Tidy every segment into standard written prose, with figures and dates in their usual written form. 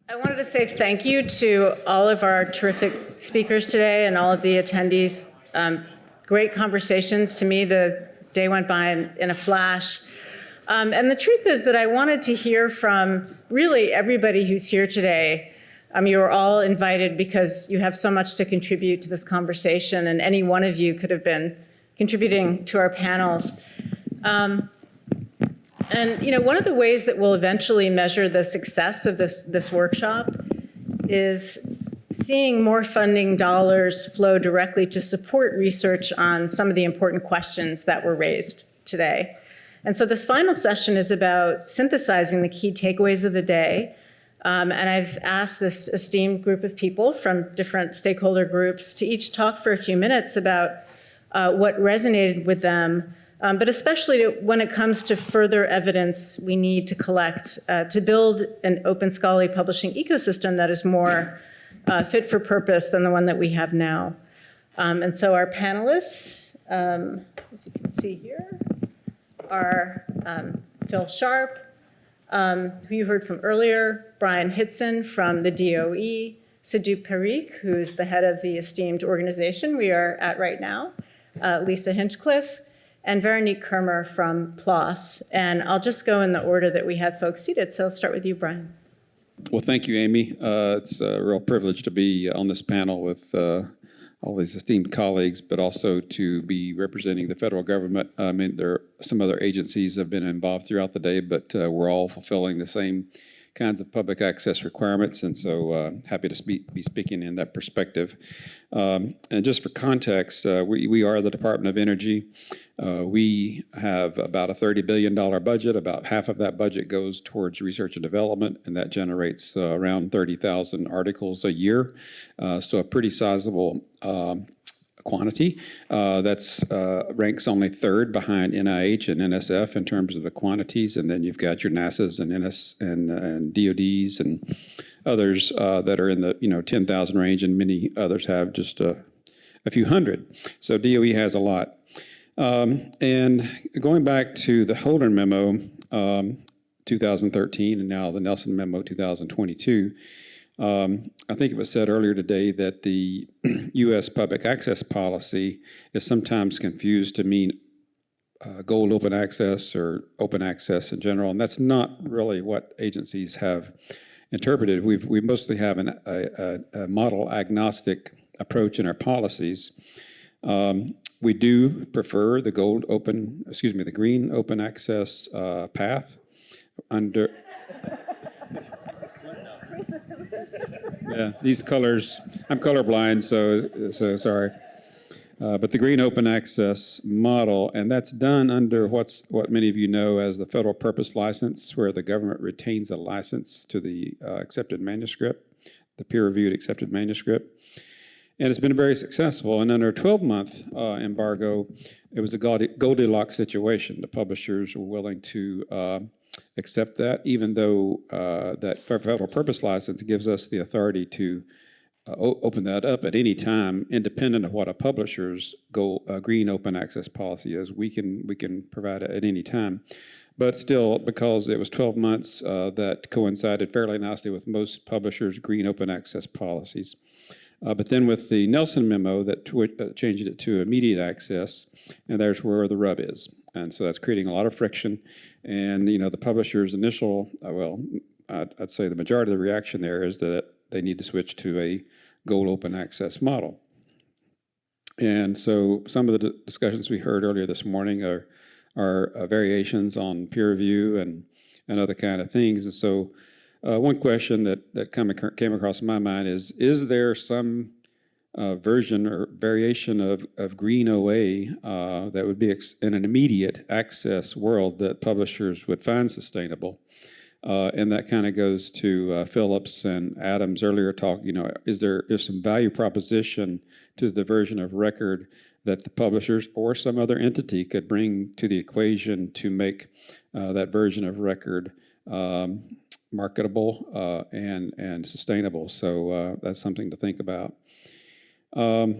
I wanted to say thank you to all of our terrific speakers today and all of the attendees. Great conversations. To me, the day went by in a flash. And the truth is that I wanted to hear from really everybody who's here today. You were all invited because you have so much to contribute to this conversation, and any one of you could have been contributing to our panels. And one of the ways that we'll eventually measure the success of this workshop is seeing more funding dollars flow directly to support research on some of the important questions that were raised today. And so this final session is about synthesizing the key takeaways of the day. And I've asked this esteemed group of people from different stakeholder groups to each talk for a few minutes about what resonated with them, but especially when it comes to further evidence we need to collect to build an open scholarly publishing ecosystem that is more fit for purpose than the one that we have now. And so our panelists, as you can see here, are Phil Sharp, who you heard from earlier, Brian Hitson from the DOE, Sudip Parikh, who's the head of the esteemed organization we are at right now, Lisa Hinchliffe, and Veronique Kermer from PLOS. And I'll just go in the order that we have folks seated. So I'll start with you, Brian. Well, thank you, Amy. It's a real privilege to be on this panel with all these esteemed colleagues, but also to be representing the federal government. I mean, there are some other agencies that have been involved throughout the day, but we're all fulfilling the same kinds of public access requirements, and so happy to be speaking in that perspective. And just for context, we are the Department of Energy. We have about a $30 billion budget. About half of that budget goes towards research and development, and that generates around 30,000 articles a year. So a pretty sizable quantity. That's ranks only third behind NIH and NSF in terms of the quantities, and then you've got your NASA's and and DOD's and others that are in the 10,000 range, and many others have just a few hundred. So DOE has a lot. And going back to the Holder memo, 2013, and now the Nelson memo, 2022. I think it was said earlier today that the U.S. public access policy is sometimes confused to mean gold open access or open access in general, and that's not really what agencies have interpreted. We mostly have a model agnostic approach in our policies. We do prefer the the green open access path under. Yeah, these colors, I'm colorblind, so sorry. But the green open access model, and that's done under what many of you know as the federal purpose license, where the government retains a license to the accepted manuscript, the peer-reviewed accepted manuscript. And it's been very successful. And under a 12-month embargo, it was a Goldilocks situation. The publishers were willing to accept that, even though that federal purpose license gives us the authority to open that up at any time, independent of what a publisher's green open access policy is. We can provide it at any time. But still, because it was 12 months, that coincided fairly nicely with most publishers' green open access policies. But then with the Nelson memo, that changed it to immediate access, and there's where the rub is. And so that's creating a lot of friction. And the publisher's initial, I'd say the majority of the reaction there is that they need to switch to a gold open access model. And so some of the discussions we heard earlier this morning are variations on peer review and other kind of things. And so one question that came across my mind is there some version or variation of green OA that would be in an immediate access world that publishers would find sustainable? And that kind of goes to Phillip's and Adam's earlier talk. Is there some value proposition to the version of record that the publishers or some other entity could bring to the equation to make that version of record marketable and sustainable? So that's something to think about. I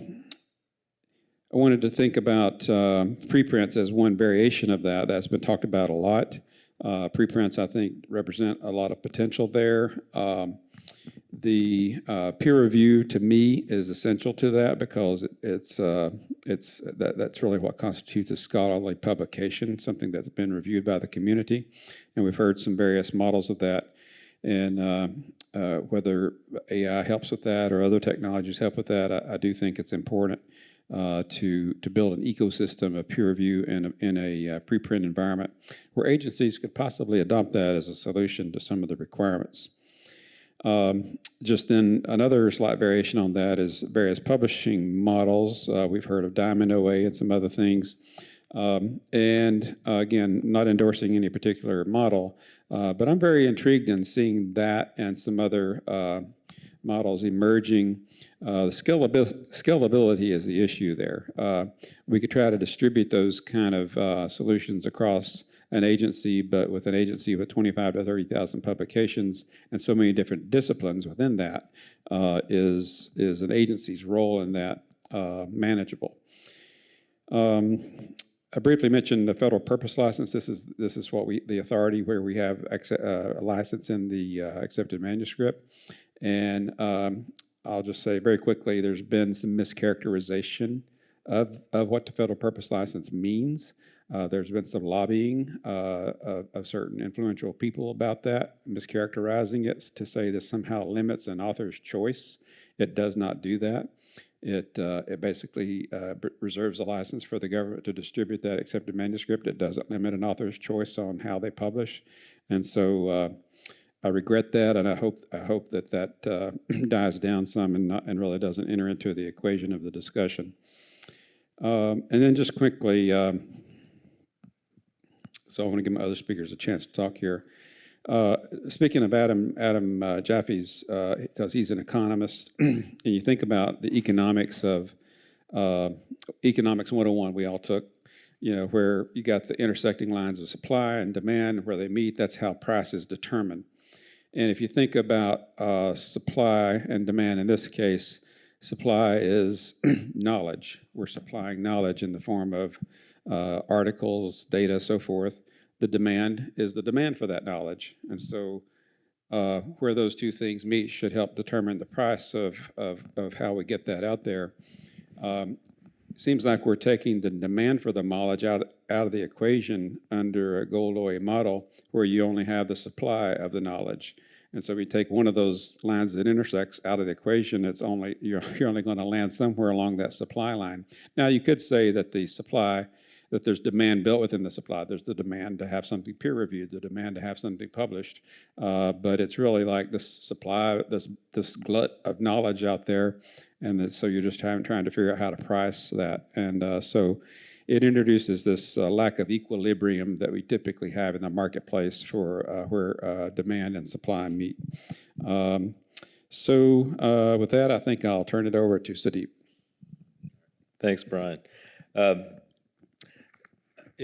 wanted to think about preprints as one variation of that. That's been talked about a lot. Preprints, I think, represent a lot of potential there. The peer review, to me, is essential to that because that's really what constitutes a scholarly publication, something that's been reviewed by the community. And we've heard some various models of that. And whether AI helps with that or other technologies help with that, I do think it's important to build an ecosystem of peer review in a preprint environment where agencies could possibly adopt that as a solution to some of the requirements. Just then, another slight variation on that is various publishing models. We've heard of Diamond OA and some other things. Again, not endorsing any particular model, but I'm very intrigued in seeing that and some other models emerging. The scalability is the issue there. We could try to distribute those kind of solutions across an agency, but with an agency with 25 to 30,000 publications and so many different disciplines within that, is an agency's role in that manageable? I briefly mentioned the federal purpose license. This is what the authority where we have a license in the accepted manuscript. And I'll just say very quickly, there's been some mischaracterization of what the federal purpose license means. There's been some lobbying of certain influential people about that, mischaracterizing it to say this somehow limits an author's choice. It does not do that. It basically reserves a license for the government to distribute that accepted manuscript. It doesn't limit an author's choice on how they publish. And so I regret that, and I hope that dies down some and really doesn't enter into the equation of the discussion. And then just quickly, so I want to give my other speakers a chance to talk here. Speaking of Adam Jaffe's, because he's an economist, and you think about the economics of Economics 101 we all took, where you got the intersecting lines of supply and demand, where they meet, that's how price is determined. And if you think about supply and demand, in this case, supply is knowledge. We're supplying knowledge in the form of articles, data, so forth. The demand is the demand for that knowledge. And so where those two things meet should help determine the price of how we get that out there. Seems like we're taking the demand for the knowledge out of the equation under a Goldoi model where you only have the supply of the knowledge. And so we take one of those lines that intersects out of the equation, you're only going to land somewhere along that supply line. Now you could say that that there's demand built within the supply. There's the demand to have something peer reviewed, the demand to have something published. But it's really like this supply, this glut of knowledge out there. And so you're just trying to figure out how to price that. And so it introduces this lack of equilibrium that we typically have in the marketplace for where demand and supply meet. So with that, I think I'll turn it over to Sudip. Thanks, Brian.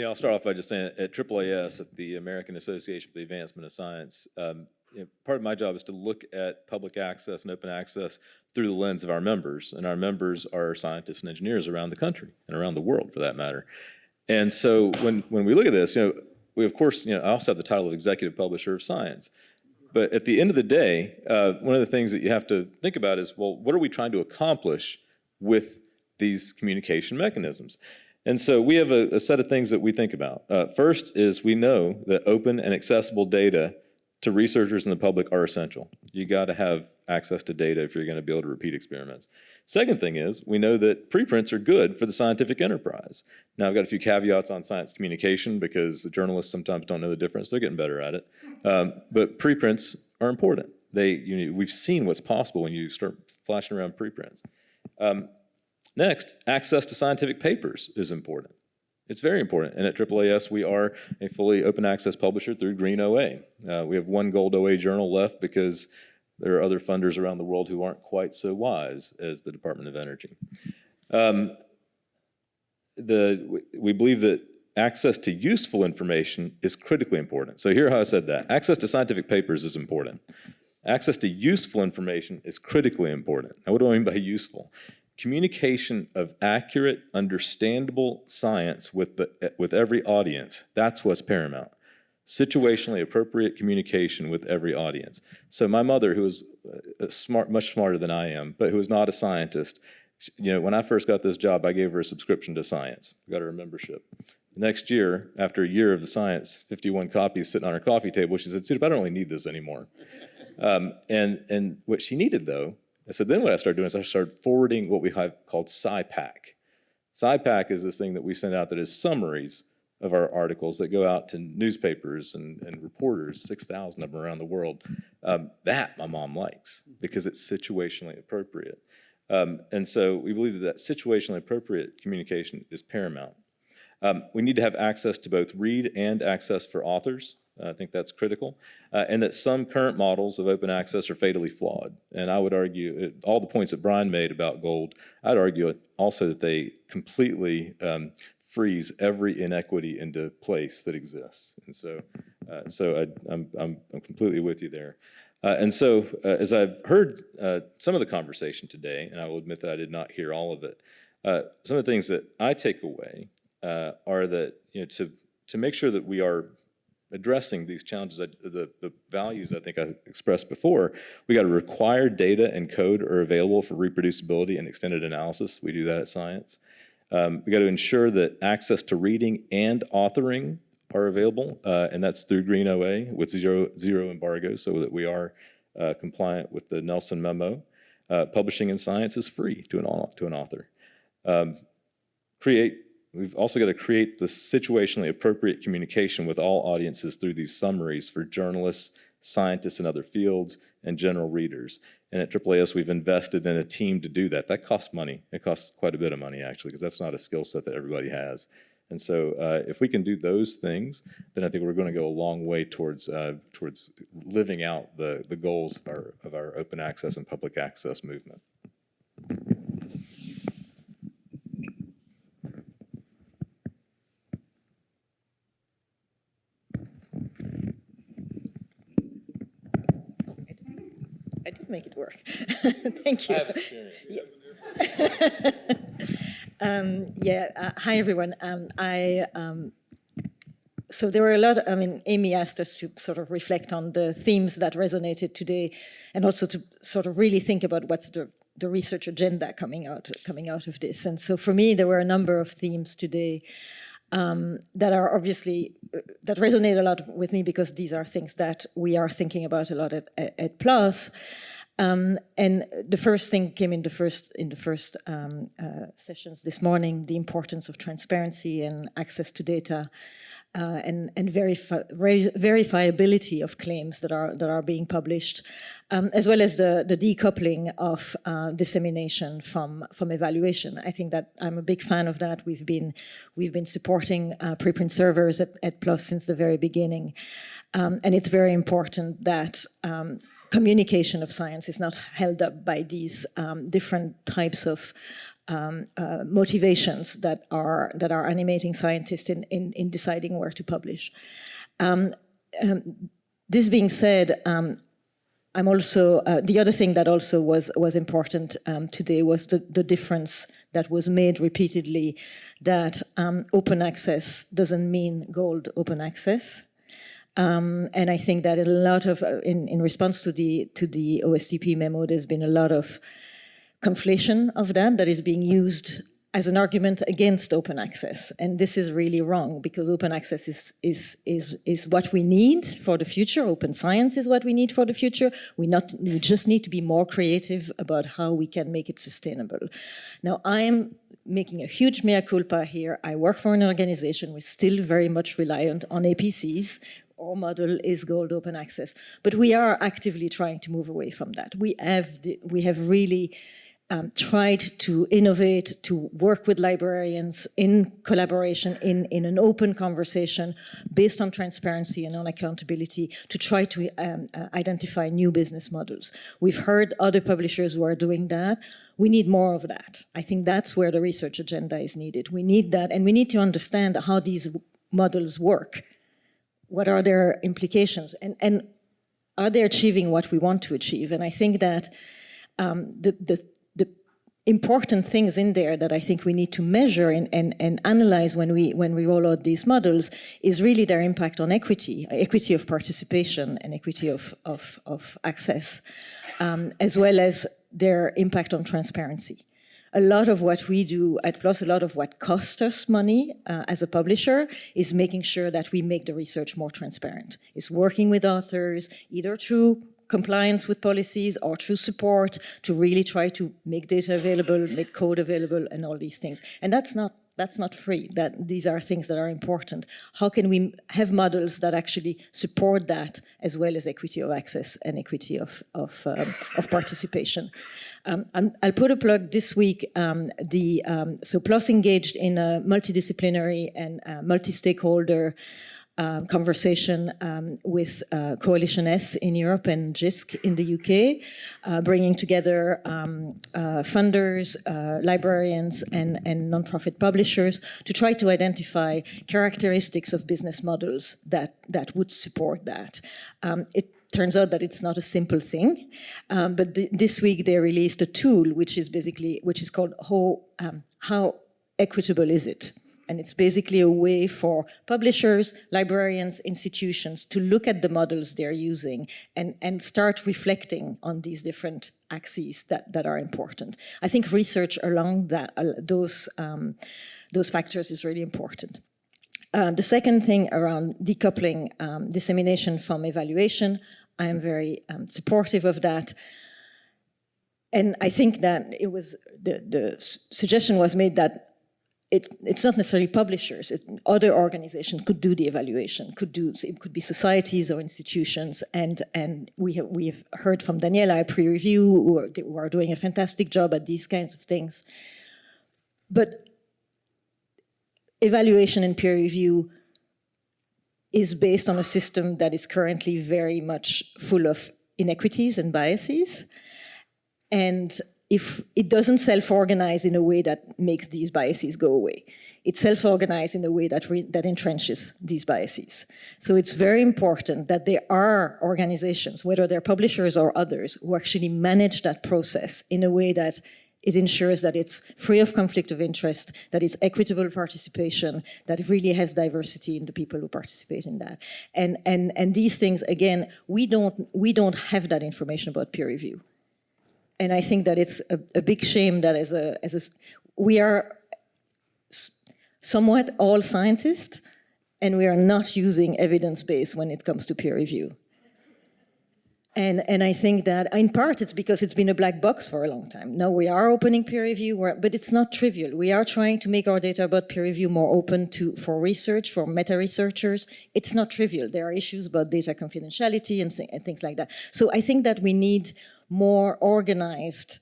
I'll start off by just saying at AAAS, at the American Association for the Advancement of Science, part of my job is to look at public access and open access through the lens of our members. And our members are scientists and engineers around the country and around the world, for that matter. And so when we look at this, we, of course, I also have the title of Executive Publisher of Science. But at the end of the day, one of the things that you have to think about is, well, what are we trying to accomplish with these communication mechanisms? And so we have a set of things that we think about. First is we know that open and accessible data to researchers and the public are essential. You got to have access to data if you're going to be able to repeat experiments. Second thing is we know that preprints are good for the scientific enterprise. Now I've got a few caveats on science communication because the journalists sometimes don't know the difference. They're getting better at it. But preprints are important. We've seen what's possible when you start flashing around preprints. Next, access to scientific papers is important. It's very important. And at AAAS, we are a fully open access publisher through Green OA. We have one Gold OA journal left because there are other funders around the world who aren't quite so wise as the Department of Energy. We believe that access to useful information is critically important. So here's how I said that. Access to scientific papers is important. Access to useful information is critically important. Now, what do I mean by useful? Communication of accurate, understandable science with every audience. That's what's paramount. situationally appropriate communication with every audience. So my mother, who is much smarter than I am, but who is not a scientist, when I first got this job, I gave her a subscription to Science. We got her a membership. The next year, after a year of the Science, 51 copies sitting on her coffee table, she said, Sudip, I don't really need this anymore. And what she needed, though, then what I started doing is I started forwarding what we have called SciPack. SciPack is this thing that we send out that is summaries of our articles that go out to newspapers and reporters, 6,000 of them around the world. That my mom likes because it's situationally appropriate. And so we believe that situationally appropriate communication is paramount. We need to have access to both read and access for authors. I think that's critical. And that some current models of open access are fatally flawed. And I would argue, all the points that Brian made about gold, I'd argue also that they completely freeze every inequity into place that exists. And so, I'm completely with you there. And so, as I've heard some of the conversation today, and I will admit that I did not hear all of it, some of the things that I take away are that to make sure that we are addressing these challenges, the values I think I expressed before, we got to require data and code are available for reproducibility and extended analysis. We do that at Science. We got to ensure that access to reading and authoring are available, and that's through Green OA with zero embargo, so that we are compliant with the Nelson memo. Publishing in Science is free to an author. We've also got to create the situationally appropriate communication with all audiences through these summaries for journalists, scientists in other fields, and general readers. And at AAAS, we've invested in a team to do that. That costs money. It costs quite a bit of money, actually, because that's not a skill set that everybody has. And so if we can do those things, then I think we're going to go a long way towards living out the goals of our open access and public access movement. I did make it work. Thank you. I have experience. Hi, everyone. So there were a lot, Amy asked us to sort of reflect on the themes that resonated today and also to sort of really think about what's the research agenda coming out of this. And so for me, there were a number of themes today that are obviously, that resonate a lot with me because these are things that we are thinking about a lot at PLOS. And the first thing came in the first sessions this morning, the importance of transparency and access to data, and verifiability of claims that are being published, as well as the decoupling of dissemination from evaluation. I think that I'm a big fan of that. We've been supporting preprint servers at PLOS since the very beginning, and it's very important that communication of science is not held up by these different types of motivations that are animating scientists in deciding where to publish. This being said, I'm also the other thing that also was important today was the difference that was made repeatedly that open access doesn't mean gold open access. And I think that a lot of, in response to the OSTP memo, there's been a lot of conflation of that is being used as an argument against open access. And this is really wrong because open access is what we need for the future. Open science is what we need for the future. We just need to be more creative about how we can make it sustainable. Now, I'm making a huge mea culpa here. I work for an organization we're still very much reliant on APCs. Our model is gold open access, but we are actively trying to move away from that. We have really tried to innovate, to work with librarians in collaboration, in an open conversation based on transparency and on accountability to try to identify new business models. We've heard other publishers who are doing that. We need more of that. I think that's where the research agenda is needed. We need that, and we need to understand how these models work. What are their implications? And are they achieving what we want to achieve? And I think that the important things in there that I think we need to measure and analyze when we roll out these models is really their impact on equity of participation and equity of access, as well as their impact on transparency. A lot of what we do at PLOS, a lot of what costs us money as a publisher is making sure that we make the research more transparent. It's working with authors, either through compliance with policies or through support to really try to make data available, make code available, and all these things. And that's not free. These are things that are important. How can we have models that actually support that, as well as equity of access and equity of participation? I'll put a plug this week. So PLOS engaged in a multidisciplinary and multi-stakeholder conversation with Coalition S in Europe and JISC in the UK, bringing together funders, librarians, and nonprofit publishers to try to identify characteristics of business models that would support that. It turns out that it's not a simple thing, but this week they released a tool which is called How Equitable Is It? And it's basically a way for publishers, librarians, institutions to look at the models they're using and start reflecting on these different axes that are important. I think research along those factors is really important. The second thing around decoupling dissemination from evaluation, I am very supportive of that. And I think that the suggestion was made that it's not necessarily publishers. Other organizations could do the evaluation. It could be societies or institutions. And we have heard from Daniela at Pre-Review, who are doing a fantastic job at these kinds of things. But evaluation and peer review is based on a system that is currently very much full of inequities and biases. And if it doesn't self-organize in a way that makes these biases go away. It self-organizes in a way that entrenches these biases. So it's very important that there are organizations, whether they're publishers or others, who actually manage that process in a way that it ensures that it's free of conflict of interest, that it's equitable participation, that it really has diversity in the people who participate in that. And these things, again, we don't have that information about peer review. And I think that it's a big shame that we are somewhat all scientists, and we are not using evidence-based when it comes to peer review. And I think that in part it's because it's been a black box for a long time. Now we are opening peer review, but it's not trivial. We are trying to make our data about peer review more open for research, for meta-researchers. It's not trivial. There are issues about data confidentiality and things like that. So I think that we need more organized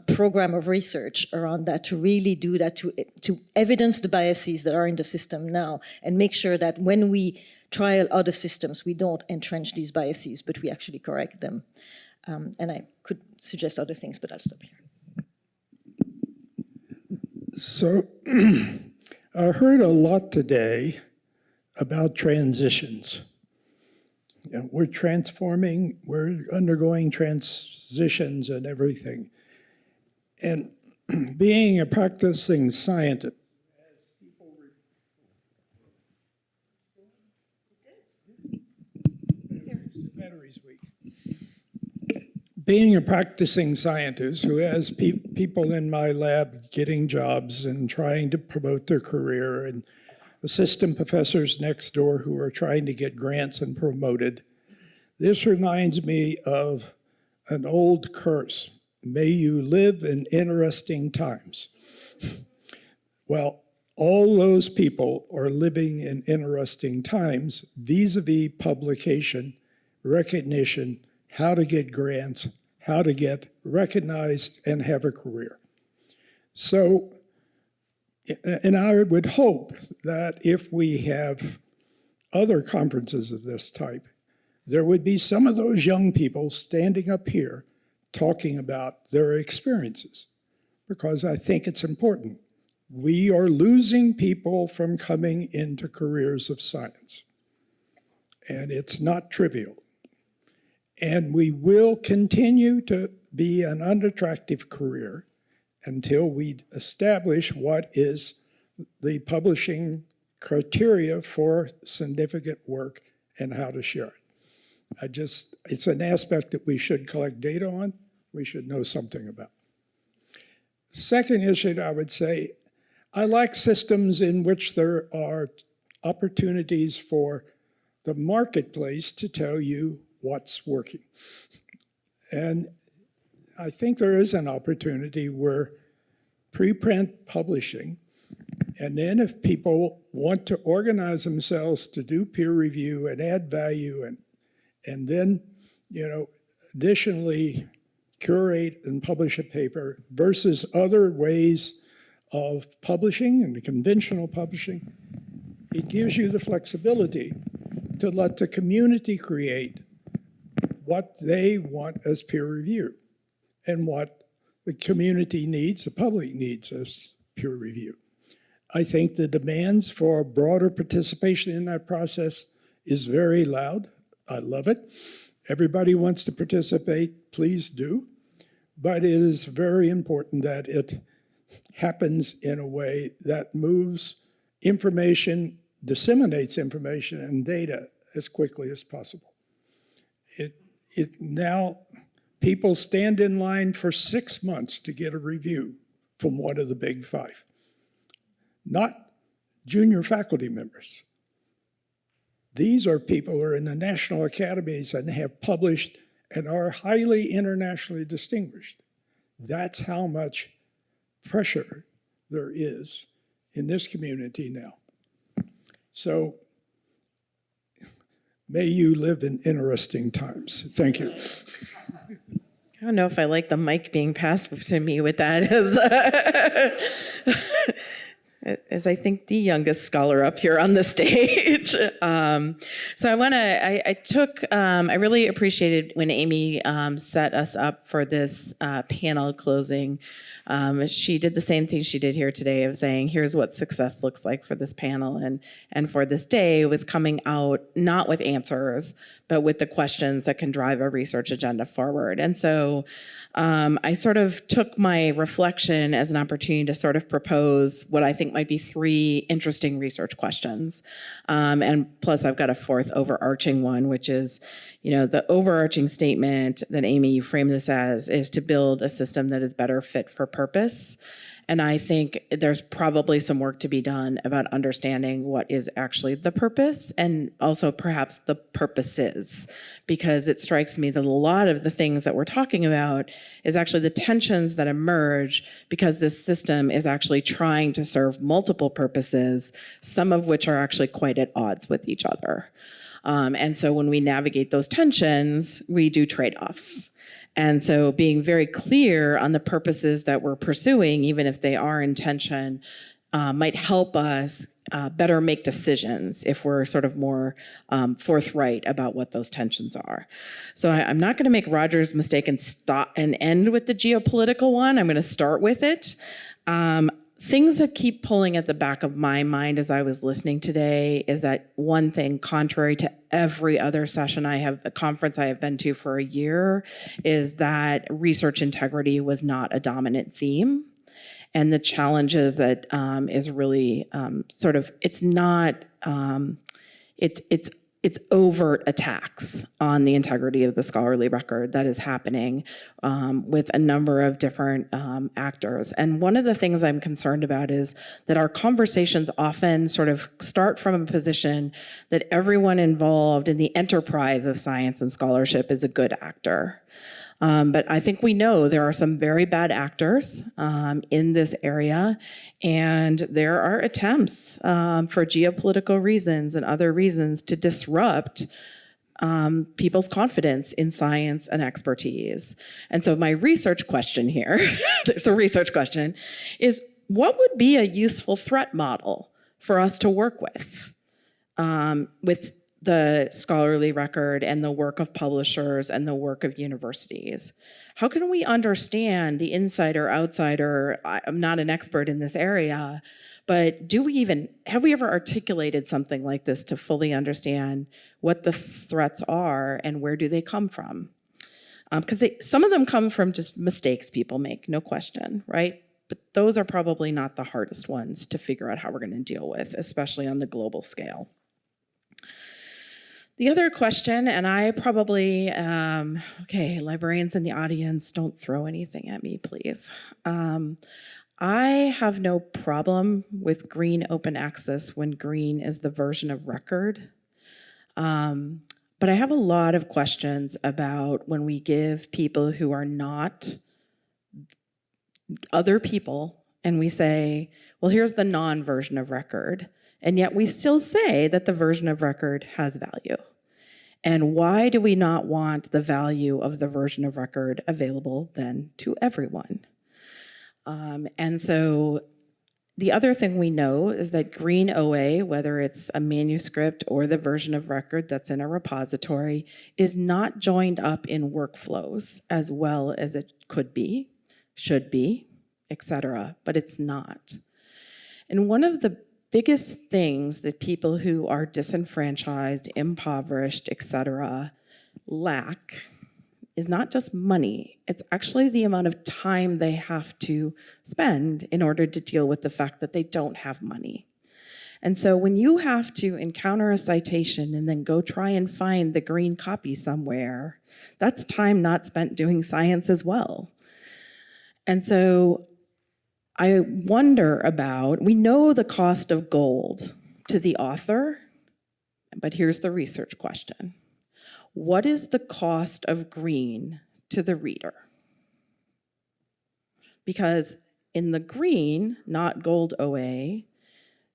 program of research around that to really do that, to evidence the biases that are in the system now and make sure that when we trial other systems, we don't entrench these biases, but we actually correct them. And I could suggest other things, but I'll stop here. So I heard a lot today about transitions. Yeah, we're transforming, we're undergoing transitions and everything. And being a practicing scientist, battery's weak. Being a practicing scientist who has people in my lab getting jobs and trying to promote their career, and assistant professors next door who are trying to get grants and promoted. This reminds me of an old curse. May you live in interesting times. Well, all those people are living in interesting times vis-a-vis publication, recognition, how to get grants, how to get recognized and have a career. So, and I would hope that if we have other conferences of this type, there would be some of those young people standing up here talking about their experiences, because I think it's important. We are losing people from coming into careers of science, and it's not trivial. And we will continue to be an unattractive career until we establish what is the publishing criteria for significant work and how to share it. It's an aspect that we should collect data on, we should know something about. Second issue, I would say, I like systems in which there are opportunities for the marketplace to tell you what's working. And I think there is an opportunity where preprint publishing, and then if people want to organize themselves to do peer review and add value and then, additionally curate and publish a paper versus other ways of publishing and the conventional publishing, it gives you the flexibility to let the community create what they want as peer review and what the community needs, the public needs as peer review. I think the demands for broader participation in that process is very loud. I love it. Everybody wants to participate, please do. But it is very important that it happens in a way that moves information, disseminates information and data as quickly as possible. Now, people stand in line for 6 months to get a review from one of the big 5. Not junior faculty members. These are people who are in the national academies and have published and are highly internationally distinguished. That's how much pressure there is in this community now. So may you live in interesting times. Thank you. I don't know if I like the mic being passed to me with that as I think the youngest scholar up here on the stage. So I really appreciated when Amy set us up for this panel closing. She did the same thing she did here today of saying, here's what success looks like for this panel and for this day, with coming out not with answers, but with the questions that can drive a research agenda forward. And so I sort of took my reflection as an opportunity to sort of propose what I think might be 3 interesting research questions. And plus I've got a 4th overarching one, which is, the overarching statement that Amy, you framed this as, is to build a system that is better fit for purpose. And I think there's probably some work to be done about understanding what is actually the purpose and also perhaps the purposes, because it strikes me that a lot of the things that we're talking about is actually the tensions that emerge because this system is actually trying to serve multiple purposes, some of which are actually quite at odds with each other. And so when we navigate those tensions, we do trade-offs. And so being very clear on the purposes that we're pursuing, even if they are in tension, might help us better make decisions if we're sort of more forthright about what those tensions are. So I'm not going to make Roger's mistake and stop and end with the geopolitical one. I'm going to start with it. Things that keep pulling at the back of my mind as I was listening today is that one thing, contrary to every other a conference I have been to for a year, is that research integrity was not a dominant theme. And the challenges that is really it's overt attacks on the integrity of the scholarly record that is happening with a number of different actors. And one of the things I'm concerned about is that our conversations often sort of start from a position that everyone involved in the enterprise of science and scholarship is a good actor. But I think we know there are some very bad actors in this area, and there are attempts for geopolitical reasons and other reasons to disrupt people's confidence in science and expertise. And so my research question here, there's a research question, is what would be a useful threat model for us to work with the scholarly record and the work of publishers and the work of universities? How can we understand the insider, outsider? I'm not an expert in this area, but have we ever articulated something like this to fully understand what the threats are and where do they come from? Because some of them come from just mistakes people make, no question, right? but those are probably not the hardest ones to figure out how we're going to deal with, especially on the global scale. The other question, and I probably, okay, librarians in the audience, don't throw anything at me, please. I have no problem with green open access when green is the version of record. But I have a lot of questions about when we give people who are not other people and we say, well, here's the non-version of record. And yet we still say that the version of record has value. And why do we not want the value of the version of record available then to everyone? And so the other thing we know is that green OA, whether it's a manuscript or the version of record that's in a repository, is not joined up in workflows as well as it could be, should be, et cetera, but it's not. And one of the biggest things that people who are disenfranchised, impoverished, et cetera, lack is not just money, it's actually the amount of time they have to spend in order to deal with the fact that they don't have money. And so when you have to encounter a citation and then go try and find the green copy somewhere, that's time not spent doing science as well. And so I wonder about, we know the cost of gold to the author, but here's the research question. What is the cost of green to the reader? Because in the green, not gold OA,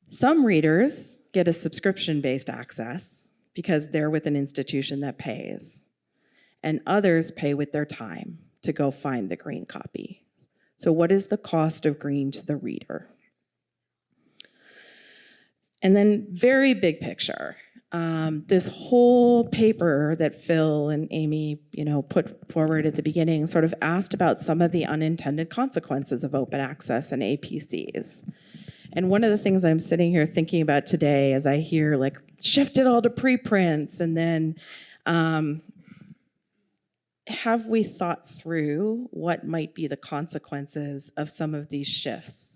some readers get a subscription-based access because they're with an institution that pays, and others pay with their time to go find the green copy. So what is the cost of green to the reader? And then very big picture. This whole paper that Phil and Amy, put forward at the beginning sort of asked about some of the unintended consequences of open access and APCs. And one of the things I'm sitting here thinking about today as I hear like, shift it all to preprints, and then have we thought through what might be the consequences of some of these shifts?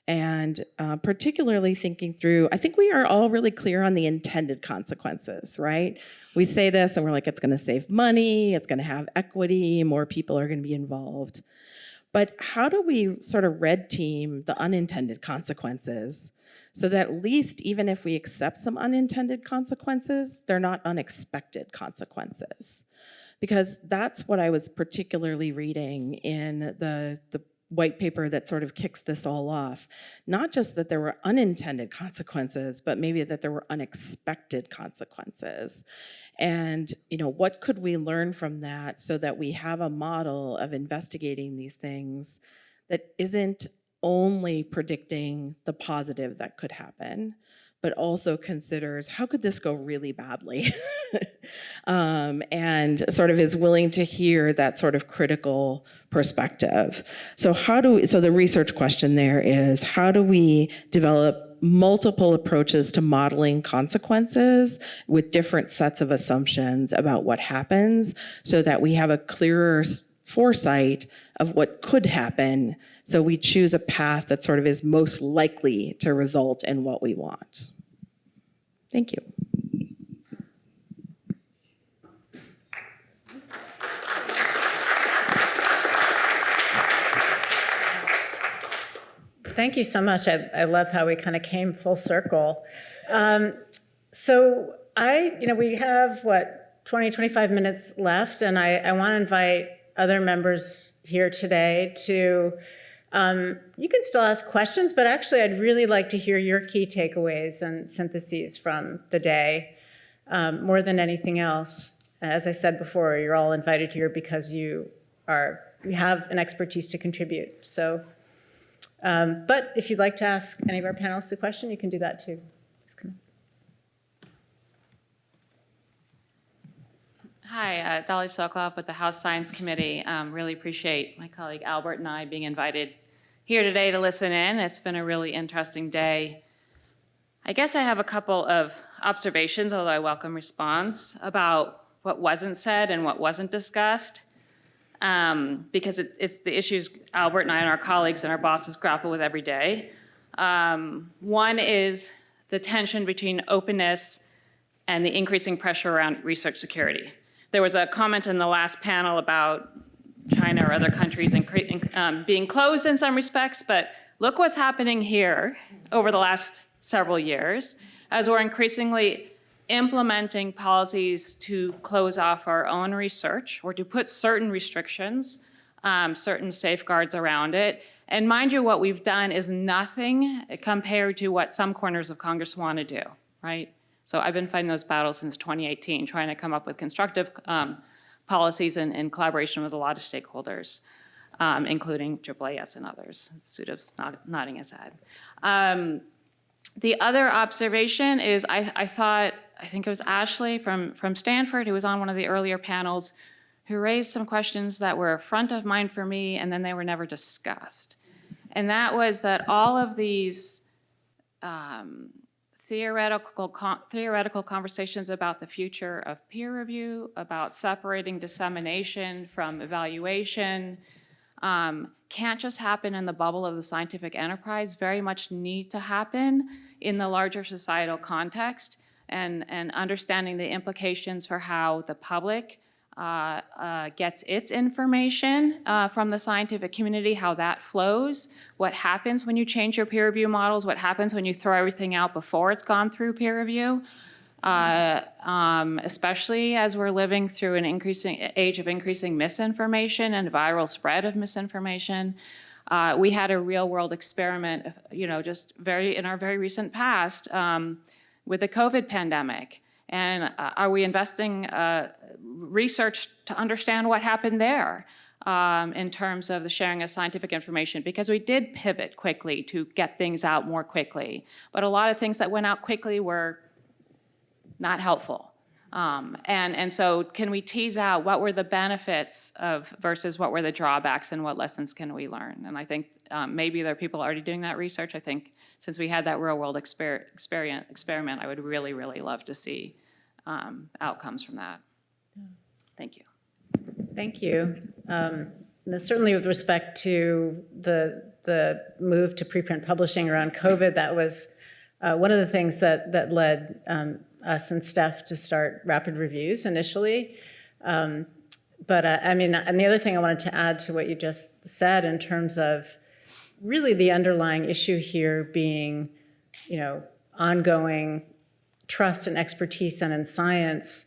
And particularly thinking through, I think we are all really clear on the intended consequences, right? We say this and we're like, it's gonna save money, it's gonna have equity, more people are gonna be involved. But how do we sort of red team the unintended consequences so that at least even if we accept some unintended consequences, they're not unexpected consequences? Because that's what I was particularly reading in the white paper that sort of kicks this all off. Not just that there were unintended consequences, but maybe that there were unexpected consequences. And what could we learn from that so that we have a model of investigating these things that isn't only predicting the positive that could happen, but also considers how could this go really badly? And sort of is willing to hear that sort of critical perspective. So the research question there is, how do we develop multiple approaches to modeling consequences with different sets of assumptions about what happens so that we have a clearer foresight of what could happen, so we choose a path that sort of is most likely to result in what we want. Thank you. Thank you so much. I love how we kind of came full circle. So we have, 20, 25 minutes left, and I want to invite other members here today to, you can still ask questions, but actually I'd really like to hear your key takeaways and syntheses from the day, more than anything else. As I said before, you're all invited here because you have an expertise to contribute. So, but if you'd like to ask any of our panelists a question, you can do that too. Just come in. Hi, Dolly Sokoloff with the House Science Committee. Really appreciate my colleague Albert and I being invited here today to listen in. It's been a really interesting day. I guess I have a couple of observations, although I welcome response, about what wasn't said and what wasn't discussed. because it's the issues Albert and I and our colleagues and our bosses grapple with every day. One is the tension between openness and the increasing pressure around research security. There was a comment in the last panel about China or other countries being closed in some respects, but look what's happening here over the last several years as we're increasingly implementing policies to close off our own research or to put certain restrictions, certain safeguards around it. And mind you, what we've done is nothing compared to what some corners of Congress want to do, right? So I've been fighting those battles since 2018, trying to come up with constructive policies in collaboration with a lot of stakeholders, including AAAS and others. Sudip's nodding his head. The other observation is I think it was Ashley from Stanford, who was on one of the earlier panels, who raised some questions that were front of mind for me, and then they were never discussed. And that was that all of these theoretical conversations about the future of peer review, about separating dissemination from evaluation, can't just happen in the bubble of the scientific enterprise, very much need to happen in the larger societal context, and understanding the implications for how the public gets its information from the scientific community, how that flows, what happens when you change your peer review models, what happens when you throw everything out before it's gone through peer review, especially as we're living through an increasing age of increasing misinformation and viral spread of misinformation. We had a real world experiment, just in our very recent past with the COVID pandemic. And are we investing research to understand what happened there in terms of the sharing of scientific information? Because we did pivot quickly to get things out more quickly. But a lot of things that went out quickly were not helpful. And so can we tease out what were the benefits of versus what were the drawbacks, and what lessons can we learn? And I think maybe there are people already doing that research. I think since we had that real world experiment, I would really, really love to see outcomes from that. Thank you. Thank you. Certainly with respect to the move to preprint publishing around COVID, that was one of the things that led us and Steph to start rapid reviews initially. And the other thing I wanted to add to what you just said in terms of really the underlying issue here being, ongoing trust and expertise and in science.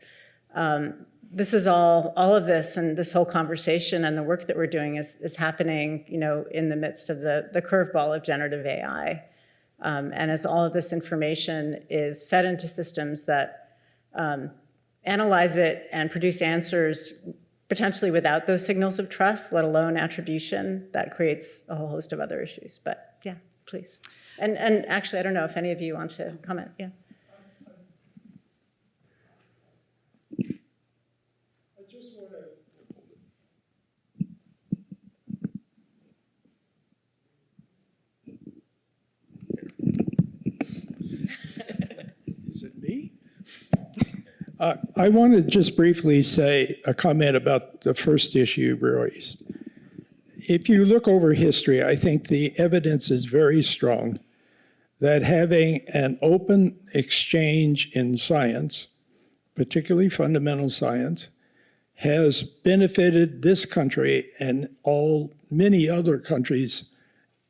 This is all of this and this whole conversation and the work that we're doing is happening, in the midst of the curveball of generative AI. And as all of this information is fed into systems that analyze it and produce answers potentially without those signals of trust, let alone attribution, that creates a whole host of other issues. But yeah, please. And actually, I don't know if any of you want to comment. Yeah. I just want to. Is it me? I want to just briefly say a comment about the first issue raised. If you look over history, I think the evidence is very strong that having an open exchange in science, particularly fundamental science, has benefited this country and many other countries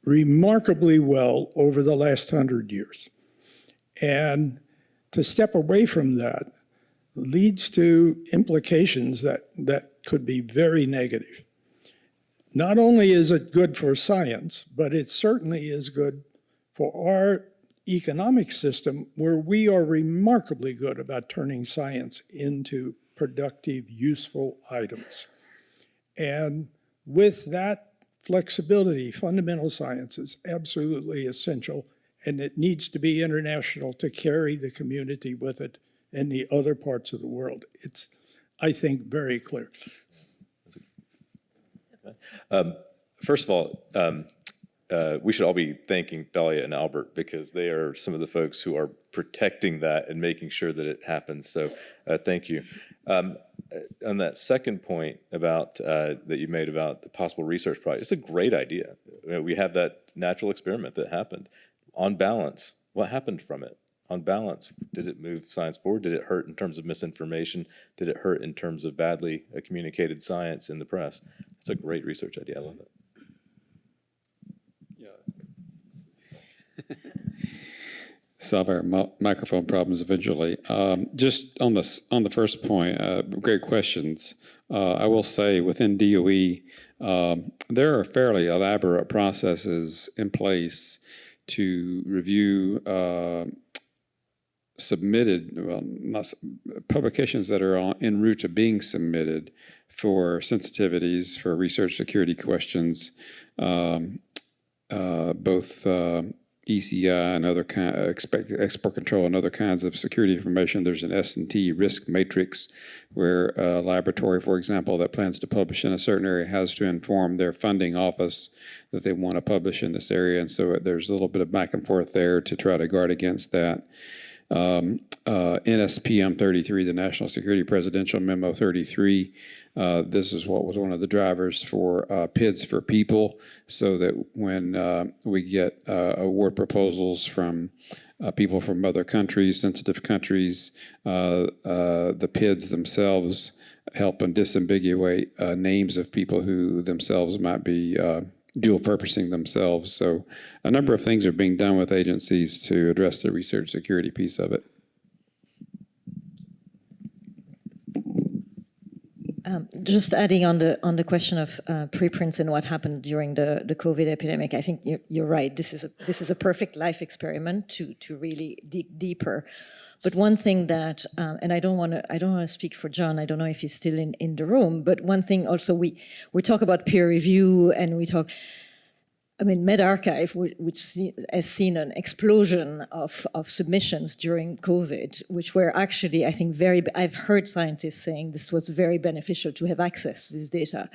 remarkably well over the last 100 years. And to step away from that leads to implications that could be very negative. Not only is it good for science, but it certainly is good for our economic system, where we are remarkably good about turning science into productive, useful items. And with that flexibility, fundamental science is absolutely essential, and it needs to be international to carry the community with it in the other parts of the world. It's, I think, very clear. First of all, we should all be thanking Dahlia and Albert, because they are some of the folks who are protecting that and making sure that it happens. So thank you. On that second point about that you made about the possible research project, it's a great idea. We have that natural experiment that happened. On balance, what happened from it? On balance, did it move science forward? Did it hurt in terms of misinformation? Did it hurt in terms of badly communicated science in the press? It's a great research idea. I love it. Solve our microphone problems eventually. Just on the first point, great questions. I will say within DOE, there are fairly elaborate processes in place to review publications that are en route to being submitted for sensitivities, for research security questions, both ECI and other export control and other kinds of security information. There's an S&T risk matrix where a laboratory, for example, that plans to publish in a certain area has to inform their funding office that they want to publish in this area. And so there's a little bit of back and forth there to try to guard against that. NSPM 33, the National Security Presidential Memo 33, this is what was one of the drivers for PIDs for People, so that when we get award proposals from people from other countries, sensitive countries, the PIDs themselves help and disambiguate names of people who themselves might be dual purposing themselves. So a number of things are being done with agencies to address the research security piece of it. Just adding on the question of preprints and what happened during the COVID epidemic, I think you're right. This is a perfect life experiment to really dig deeper. But one thing that, and I don't want to speak for John. I don't know if he's still in the room. But one thing also, we talk about peer review, and we talk. I mean, medRxiv, which has seen an explosion of submissions during COVID, which were actually, I think, I've heard scientists saying this was very beneficial to have access to this data.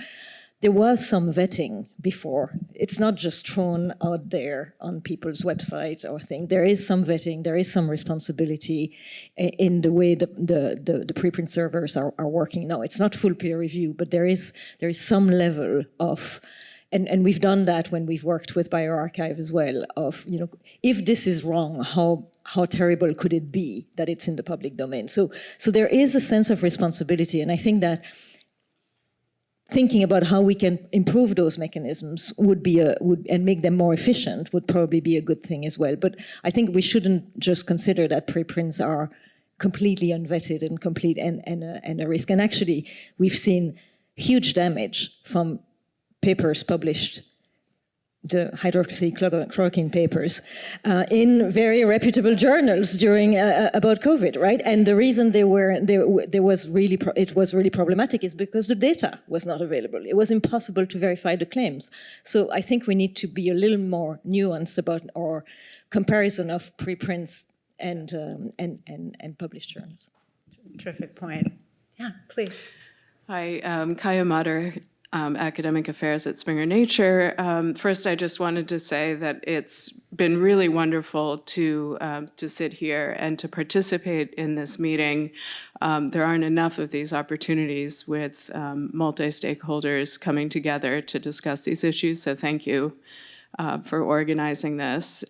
There was some vetting before. It's not just thrown out there on people's website or thing. There is some vetting, there is some responsibility in the way the preprint servers are working. No, it's not full peer review, but there is some level of, and we've done that when we've worked with bioRxiv as well, of, if this is wrong, how terrible could it be that it's in the public domain? So there is a sense of responsibility, and I think that thinking about how we can improve those mechanisms and make them more efficient would probably be a good thing as well. But I think we shouldn't just consider that preprints are completely unvetted and a risk. And actually, we've seen huge damage from papers published, the hydroxychloroquine papers, in very reputable journals during about COVID, right? And the reason it was really problematic is because the data was not available. It was impossible to verify the claims. So I think we need to be a little more nuanced about our comparison of preprints and published journals. Terrific point. Yeah, please. Hi, Kaya Mater, Academic Affairs at Springer Nature. First, I just wanted to say that it's been really wonderful to sit here and to participate in this meeting. There aren't enough of these opportunities with multi-stakeholders coming together to discuss these issues, so thank you for organizing this.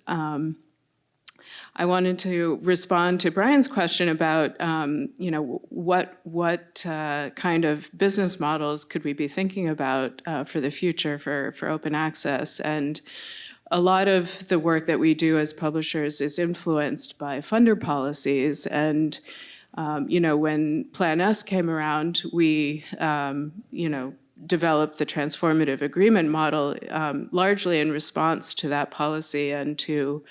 I wanted to respond to Brian's question about, what kind of business models could we be thinking about for the future for open access. And a lot of the work that we do as publishers is influenced by funder policies. And, when Plan S came around, we, developed the transformative agreement model largely in response to that policy and to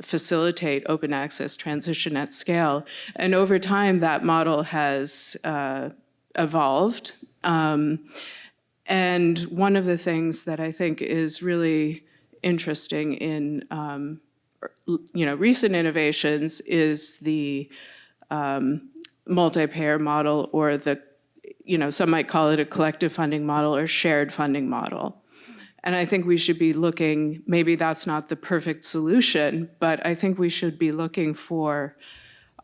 facilitate open access transition at scale. And over time, that model has evolved. And one of the things that I think is really interesting in recent innovations is the multi-payer model, or the, some might call it a collective funding model or shared funding model. And I think we should be looking, maybe that's not the perfect solution, but I think we should be looking for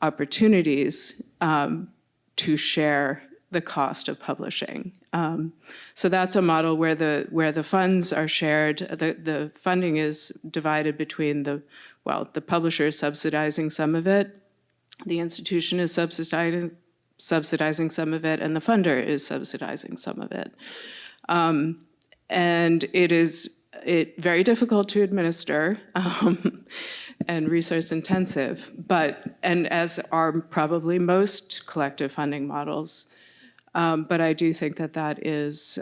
opportunities to share the cost of publishing. So that's a model where the funds are shared. The funding is divided between the publisher is subsidizing some of it, the institution is subsidizing some of it, and the funder is subsidizing some of it. And it is very difficult to administer and resource intensive, and as are probably most collective funding models. But I do think that is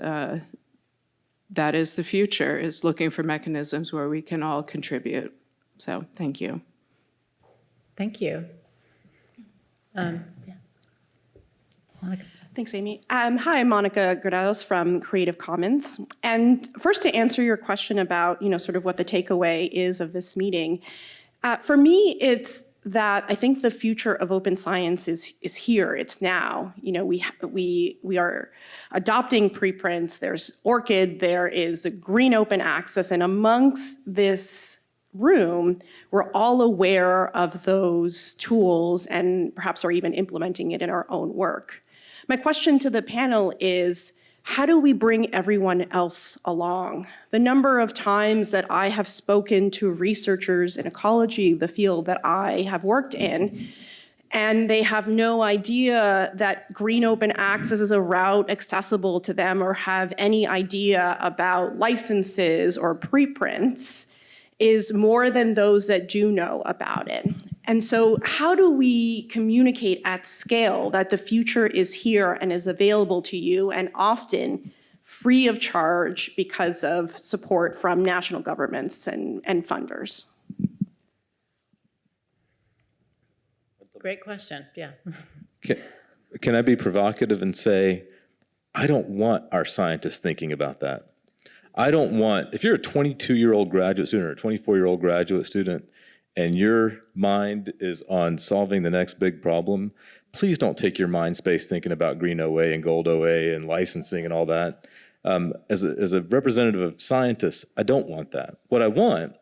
the future, is looking for mechanisms where we can all contribute. So thank you. Thank you. Yeah. Monica. Thanks, Amy. Hi, I'm Monica Granados from Creative Commons. And first, to answer your question about, sort of what the takeaway is of this meeting, for me, it's that I think the future of open science is here. It's now. We are adopting preprints. There's ORCID. There is the green open access, and amongst this room, we're all aware of those tools and perhaps are even implementing it in our own work. My question to the panel is, how do we bring everyone else along? The number of times that I have spoken to researchers in ecology, the field that I have worked in, and they have no idea that green open access is a route accessible to them or have any idea about licenses or preprints, is more than those that do know about it. And so how do we communicate at scale that the future is here and is available to you, and often free of charge because of support from national governments and funders? Great question, yeah. Can I be provocative and say, I don't want our scientists thinking about that. I don't want, if you're a 22-year-old graduate student or a 24-year-old graduate student and your mind is on solving the next big problem, please don't take your mind space thinking about green OA and gold OA and licensing and all that. As a representative of scientists, I don't want that. What I want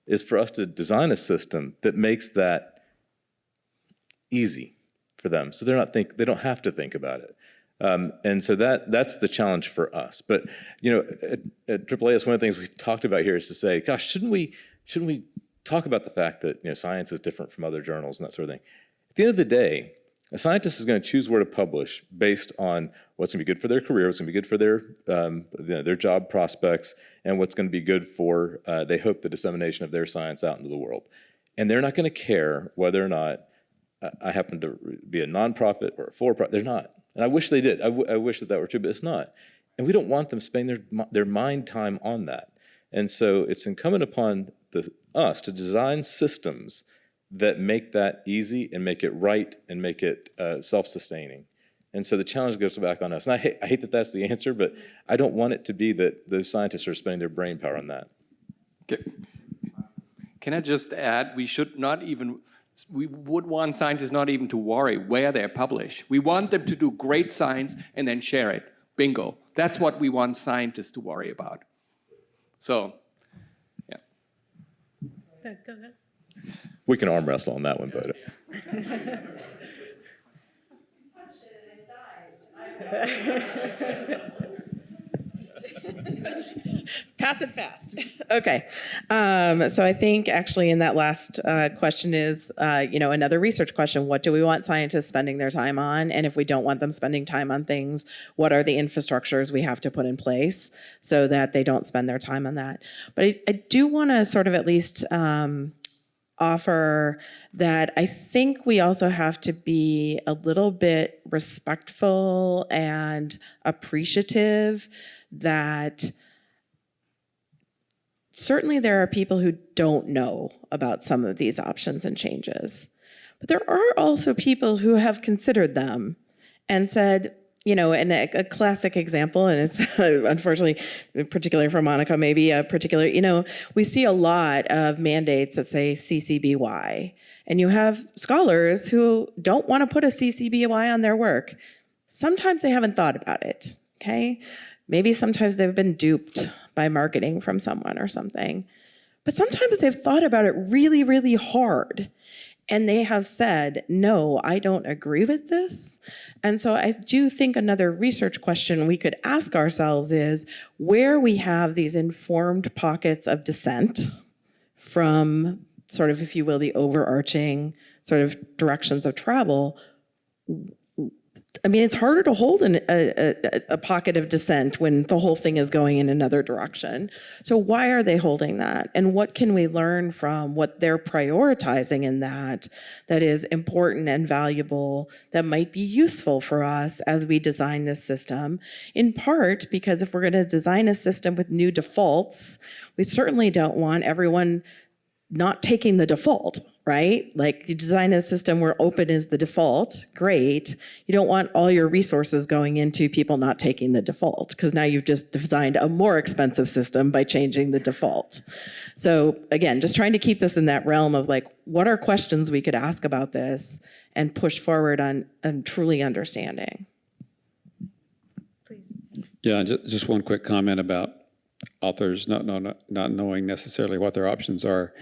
is for us to design a system that makes that easy for them, so they don't have to think about it. And so that's the challenge for us. But at AAAS, one of the things we've talked about here is to say, gosh, shouldn't we talk about the fact that science is different from other journals and that sort of thing? At the end of the day, a scientist is going to choose where to publish based on what's going to be good for their career, what's going to be good for their job prospects, and what's going to be good for, they hope, the dissemination of their science out into the world. And they're not going to care whether or not I happen to be a nonprofit or a for-profit. They're not. And I wish they did. I wish that were true, but it's not. And we don't want them spending their mind time on that. And so it's incumbent upon us to design systems that make that easy and make it right and make it self-sustaining. And so the challenge goes back on us. And I hate that that's the answer, but I don't want it to be that those scientists are spending their brain power on that. Can I just add, we would want scientists not even to worry where they publish. We want them to do great science and then share it. Bingo. That's what we want scientists to worry about. So, yeah. Go ahead. We can arm wrestle on that one, but. Pass it fast. Okay. So I think actually in that last question is, another research question. What do we want scientists spending their time on? And if we don't want them spending time on things, what are the infrastructures we have to put in place so that they don't spend their time on that? But I do want to sort of at least offer that I think we also have to be a little bit respectful and appreciative that certainly there are people who don't know about some of these options and changes. But there are also people who have considered them and said, and a classic example, and it's unfortunately, particularly for Monica, maybe a particular, we see a lot of mandates that say CC/BY, and you have scholars who don't want to put a CC/BY on their work. Sometimes they haven't thought about it. okay? Maybe sometimes they've been duped by marketing from someone or something. But sometimes they've thought about it really, really hard. And they have said, no, I don't agree with this. And so I do think another research question we could ask ourselves is where we have these informed pockets of dissent from sort of, if you will, the overarching sort of directions of travel. I mean, it's harder to hold a pocket of dissent when the whole thing is going in another direction. So why are they holding that? And what can we learn from what they're prioritizing in that is important and valuable, that might be useful for us as we design this system? In part, because if we're going to design a system with new defaults, we certainly don't want everyone not taking the default, right? Like you design a system where open is the default, great. You don't want all your resources going into people not taking the default, because now you've just designed a more expensive system by changing the default. So again, just trying to keep this in that realm of like, what are questions we could ask about this and push forward on truly understanding? Please. Yeah, just one quick comment about authors not knowing necessarily what their options are.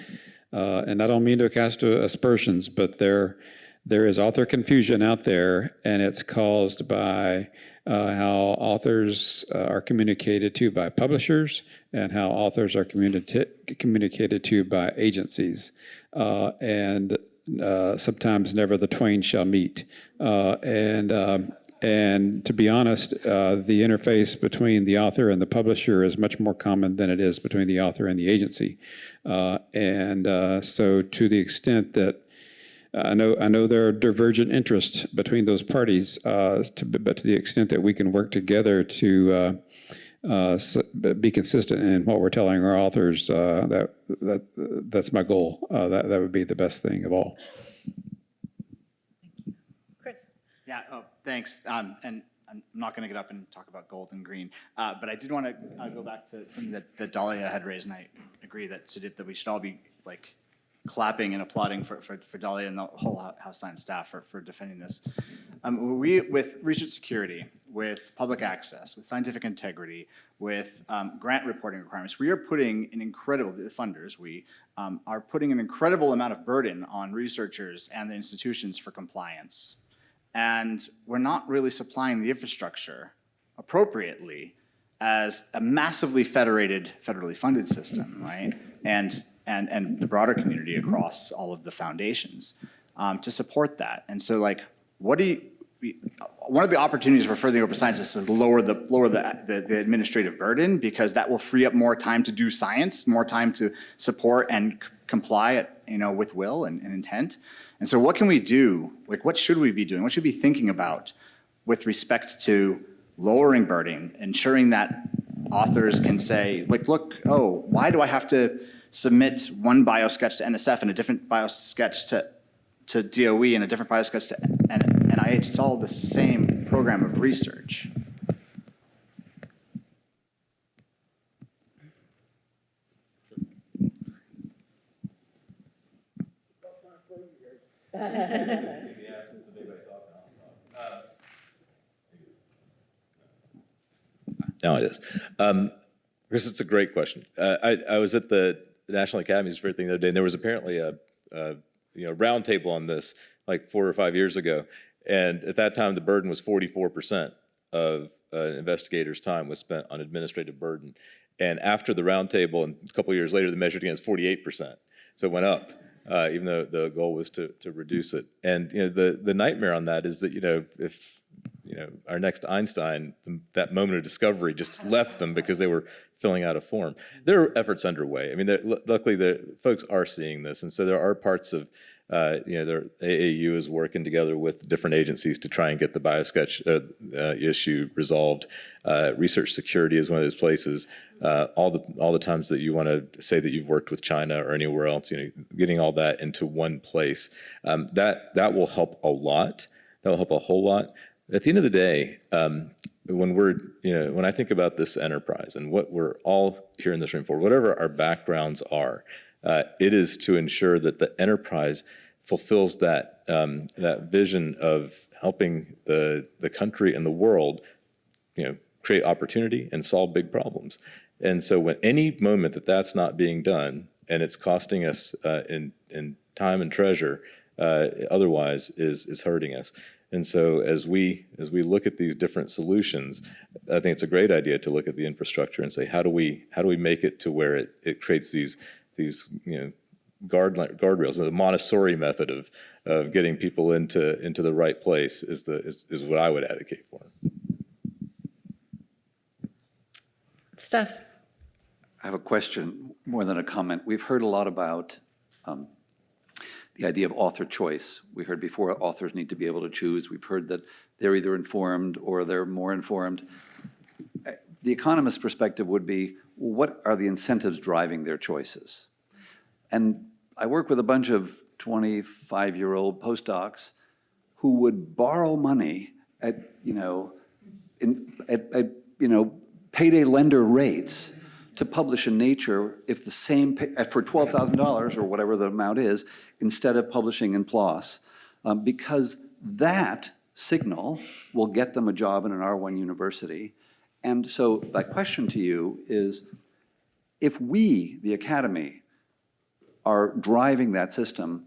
And I don't mean to cast aspersions, but there is author confusion out there, and it's caused by how authors are communicated to by publishers and how authors are communicated to by agencies. And sometimes never the twain shall meet. And to be honest, the interface between the author and the publisher is much more common than it is between the author and the agency. So to the extent that I know there are divergent interests between those parties, but to the extent that we can work together to be consistent in what we're telling our authors, that's my goal. That would be the best thing of all. Chris. Yeah, thanks. And I'm not going to get up and talk about gold and green, but I did want to go back to something that Dahlia had raised, and I agree that Sudip, that we should all be like clapping and applauding for Dahlia and the whole House Science staff for defending this. We, with research security, with public access, with scientific integrity, with grant reporting requirements, we are putting an incredible, the funders, we are putting an incredible amount of burden on researchers and the institutions for compliance. And we're not really supplying the infrastructure appropriately as a massively federally funded system, right? And the broader community across all of the foundations to support that. And so, like, one of the opportunities for furthering open science is to lower the administrative burden, because that will free up more time to do science, more time to support and comply with will and intent. And so what can we do? Like, what should we be doing? What should we be thinking about with respect to lowering burden, ensuring that authors can say, like, look, oh, why do I have to submit one biosketch to NSF and a different biosketch to DOE and a different biosketch to NIH? It's all the same program of research. Now it is. Chris, it's a great question. I was at the National Academy's fair thing the other day, and there was apparently a round table on this like 4 or 5 years ago. And at that time, the burden was 44% of an investigator's time was spent on administrative burden. And after the round table, and a couple of years later, they measured against 48%. So it went up, even though the goal was to reduce it. And the nightmare on that is that if our next Einstein, that moment of discovery just left them because they were filling out a form. There are efforts underway. I mean, luckily the folks are seeing this, and so there are parts of their AAU is working together with different agencies to try and get the biosketch issue resolved. Research security is one of those places. All the times that you want to say that you've worked with China or anywhere else, getting all that into one place, that will help a lot. That will help a whole lot. At the end of the day, when I think about this enterprise and what we're all here in this room for, whatever our backgrounds are, it is to ensure that the enterprise fulfills that vision of helping the country and the world, create opportunity and solve big problems. And so when any moment that that's not being done, and it's costing us in time and treasure, otherwise is hurting us. And so as we look at these different solutions, I think it's a great idea to look at the infrastructure and say, how do we make it to where it creates these guardrails? The Montessori method of getting people into the right place is what I would advocate for. Steph. I have a question more than a comment. We've heard a lot about the idea of author choice. We heard before authors need to be able to choose. We've heard that they're either informed or they're more informed. The economist's perspective would be, what are the incentives driving their choices? And I work with a bunch of 25-year-old postdocs who would borrow money at payday lender rates to publish in Nature if the same for $12,000 or whatever the amount is, instead of publishing in PLOS, because that signal will get them a job in an R1 university. And so my question to you is, if we, the Academy, are driving that system,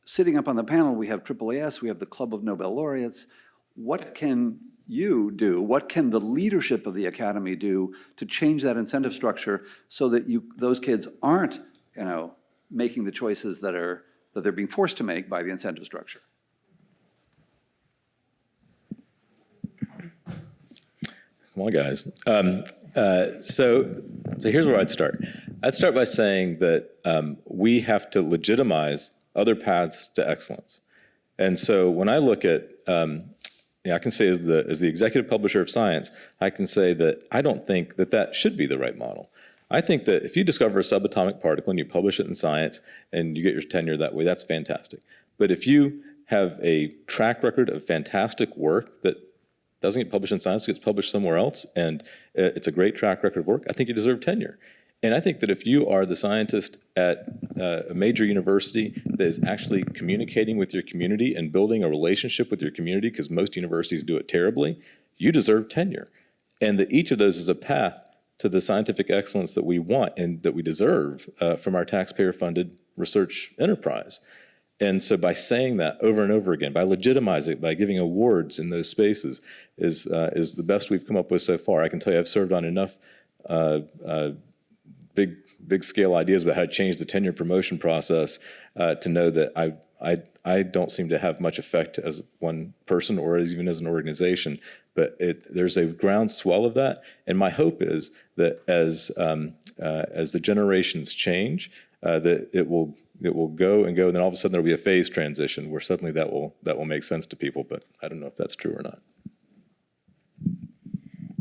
sitting up on the panel, we have AAAS, we have the Club of Nobel Laureates, what can you do, what can the leadership of the Academy do to change that incentive structure so that those kids aren't, making the choices that they're being forced to make by the incentive structure? Come on, guys. So here's where I'd start. I'd start by saying that we have to legitimize other paths to excellence. And so when I look at, I can say as the executive publisher of science, I can say that I don't think that should be the right model. I think that if you discover a subatomic particle and you publish it in Science and you get your tenure that way, that's fantastic. But if you have a track record of fantastic work that doesn't get published in Science, gets published somewhere else, and it's a great track record of work, I think you deserve tenure. And I think that if you are the scientist at a major university that is actually communicating with your community and building a relationship with your community, because most universities do it terribly, you deserve tenure. And that each of those is a path to the scientific excellence that we want and that we deserve from our taxpayer-funded research enterprise. And so by saying that over and over again, by legitimizing it, by giving awards in those spaces is the best we've come up with so far. I can tell you I've served on enough big scale ideas about how to change the tenure promotion process to know that I don't seem to have much effect as one person or even as an organization, but there's a groundswell of that. And my hope is that as the generations change, that it will go and go, and then all of a sudden there'll be a phase transition where suddenly that will make sense to people. But I don't know if that's true or not.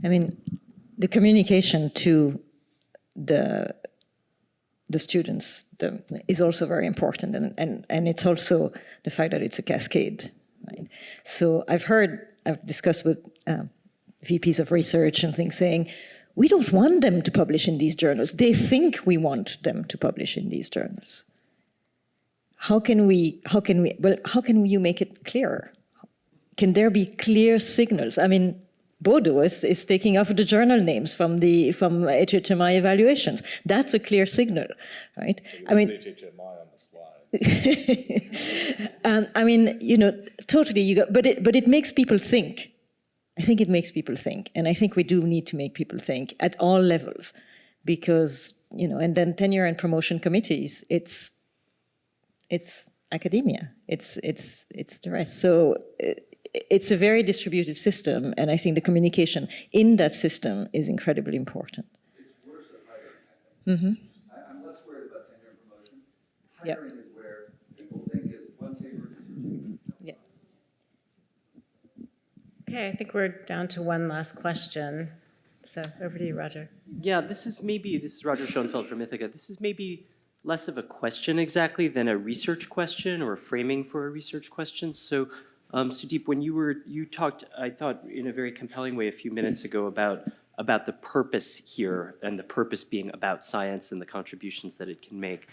I mean, the communication to the students is also very important, and it's also the fact that it's a cascade. Right? So I've discussed with VPs of research and things saying, we don't want them to publish in these journals. They think we want them to publish in these journals. How can you make it clearer? Can there be clear signals? I mean, Bodo is taking off the journal names from HHMI evaluations. That's a clear signal, right? I mean, HHMI on the slide. I mean, totally. But it makes people think. I think it makes people think, and I think we do need to make people think at all levels, because and then tenure and promotion committees. It's academia. It's the rest. So. It's a very distributed system, and I think the communication in that system is incredibly important. It's worse at hiring. Mm-hmm. I'm less worried about tenure and promotion. Hiring is where people think it once they research. Yeah. Okay, I think we're down to one last question. So over to you, Roger. Yeah, this is Roger Schoenfeld from Ithaca. This is maybe less of a question exactly than a research question or a framing for a research question. So. Sudip, when you talked, I thought in a very compelling way a few minutes ago about the purpose here, and the purpose being about science and the contributions that it can make.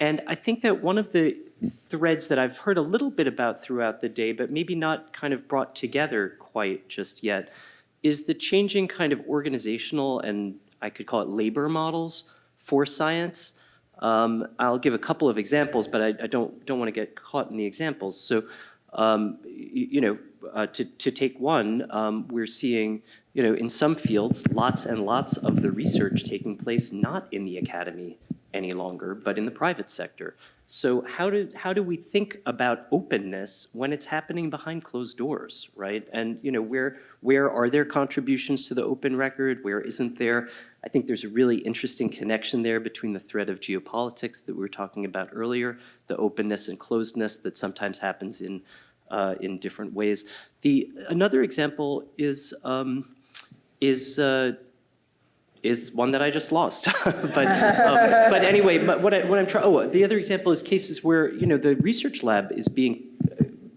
And I think that one of the threads that I've heard a little bit about throughout the day, but maybe not kind of brought together quite just yet, is the changing kind of organizational and I could call it labor models for science. I'll give a couple of examples, but I don't want to get caught in the examples. So, to take one, we're seeing, in some fields, lots and lots of the research taking place not in the academy any longer, but in the private sector. So how do we think about openness when it's happening behind closed doors, right? And where are there contributions to the open record? Where isn't there? I think there's a really interesting connection there between the thread of geopolitics that we were talking about earlier, the openness and closedness that sometimes happens in different ways. Another example is one that I just lost. but anyway, what I'm trying, the other example is cases where, the research lab is being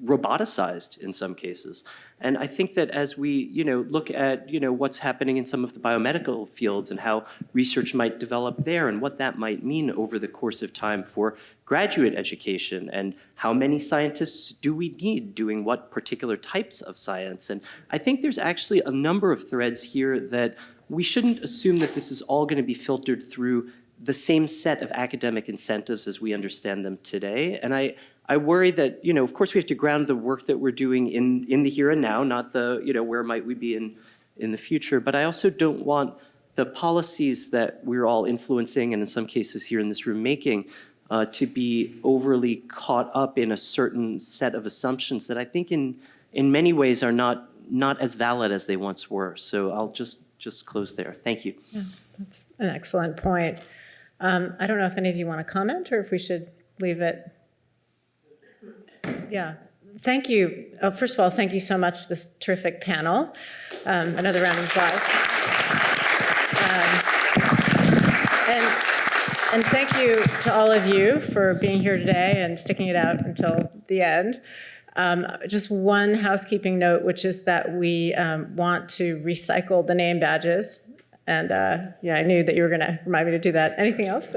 roboticized in some cases. And I think that as we, look at, what's happening in some of the biomedical fields and how research might develop there and what that might mean over the course of time for graduate education and how many scientists do we need doing what particular types of science. And I think there's actually a number of threads here that we shouldn't assume that this is all going to be filtered through the same set of academic incentives as we understand them today. And I worry that, of course we have to ground the work that we're doing in the here and now, not the, where might we be in the future. But I also don't want the policies that we're all influencing, and in some cases here in this room making, to be overly caught up in a certain set of assumptions that I think in many ways are not as valid as they once were. So I'll just close there. Thank you. Yeah, that's an excellent point. I don't know if any of you want to comment or if we should leave it. Yeah, thank you. First of all, thank you so much, this terrific panel. Another round of applause. And thank you to all of you for being here today and sticking it out until the end. Just one housekeeping note, which is that we want to recycle the name badges. And yeah, I knew that you were going to remind me to do that. Anything else?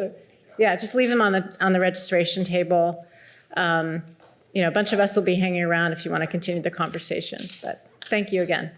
Yeah, just leave them on the registration table. A bunch of us will be hanging around if you want to continue the conversation. But thank you again.